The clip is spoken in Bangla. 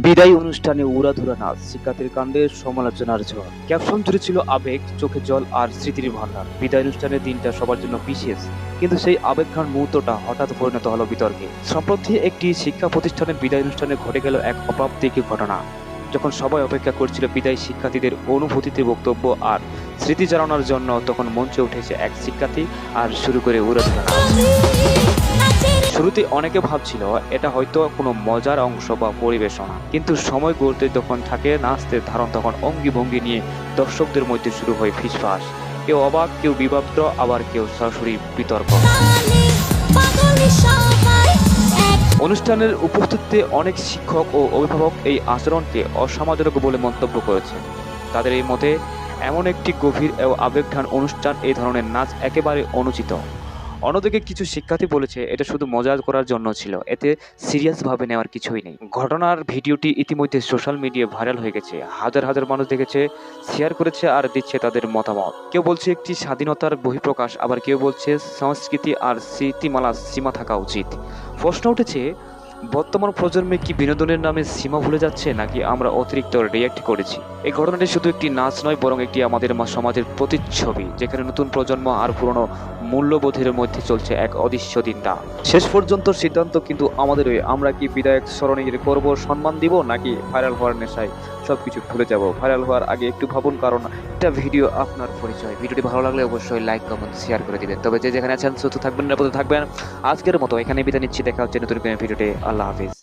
বিদায়ী অনুষ্ঠানে উড়াধুরা নাচ, শিক্ষার্থীর কাণ্ডের সমালোচনার ঝড়। ক্যাপশন জুড়ে ছিল আবেগ, চোখে জল আর স্মৃতির ভান্ডার। বিদায় অনুষ্ঠানের দিনটা সবার জন্য বিশেষ, কিন্তু সেই আবেগঘন মুহূর্তটা হঠাৎ পরিণত হলো বিতর্কে। সম্প্রতি একটি শিক্ষা প্রতিষ্ঠানের বিদায় অনুষ্ঠানে ঘটে গেল এক অপ্রাপ্তিকর ঘটনা। যখন সবাই অপেক্ষা করছিল বিদায়ী শিক্ষার্থীদের অনুভূতিতে বক্তব্য আর স্মৃতি জানানোর জন্য, তখন মঞ্চে উঠেছে এক শিক্ষার্থী আর শুরু করে উড়াধুরা নাচ। শুরুতে অনেকে ভাবছিল এটা হয়তো কোনো মজার অংশ বা পরিবেশনা, কিন্তু সময় গড়তে যখন থাকে নাচতে ধারণ, তখন অঙ্গি ভঙ্গি নিয়ে দর্শকদের মধ্যে শুরু হয় ফিসফাস। কেউ অবাক, কেউ বিভক্ত, আবার কেউ সরাসরি বিতর্ক। অনুষ্ঠানের উপস্থিতিতে অনেক শিক্ষক ও অভিভাবক এই আচরণকে অসমাজজনক বলে মন্তব্য করেছেন। তাদের এই মতে, এমন একটি গভীর ও আবেগঘন অনুষ্ঠান এই ধরনের নাচ একেবারে অনুচিত। অন্যদিকে কিছু শিক্ষার্থী বলেছে এটা শুধু মজা করার জন্য ছিল, এতে সিরিয়াসভাবে নেওয়ার কিছুই নেই। ঘটনার ভিডিওটি ইতিমধ্যে সোশ্যাল মিডিয়ায় ভাইরাল হয়ে গেছে। হাজার হাজার মানুষ দেখেছে, শেয়ার করেছে আর দিচ্ছে তাদের মতামত। কেউ বলছে একটি স্বাধীনতার বহিঃপ্রকাশ, আবার কেউ বলছে সংস্কৃতি আর স্মৃতিমালা সীমা থাকা উচিত। প্রশ্ন উঠেছে, বর্তমান প্রজন্মে কি বিনোদনের নামে সীমা ভুলে যাচ্ছে, নাকি আমরা অতিরিক্ত রিয়্যাক্ট করেছি? এই ঘটনাটি শুধু একটি নাচ নয়, বরং একটি আমাদের সমাজের প্রতিচ্ছবি, যেখানে নতুন প্রজন্ম আর পুরনো মূল্যবোধের মধ্যে চলছে এক অদৃশ্য দিনটা। শেষ পর্যন্ত সিদ্ধান্ত কিন্তু আমাদেরই। আমরা কি বিদায়ক স্মরণীর করব, সম্মান দিব, নাকি ভাইরাল হওয়ার নেশায় সবকিছু ভুলে যাব? ভাইরাল হওয়ার আগে একটু ভাবুন, কারণ একটা ভিডিও আপনার পরিচয়। ভিডিওটি ভালো লাগলে অবশ্যই লাইক, কমেন্ট, শেয়ার করে দিবেন। তবে যে যেখানে আছেন সুস্থ থাকবেন, নিরাপদে থাকবেন। আজকের মতো এখানে বিদায় নিচ্ছি। দেখা হচ্ছে নতুন কোনো ভিডিওতে। আল্লাহ হাফিজ।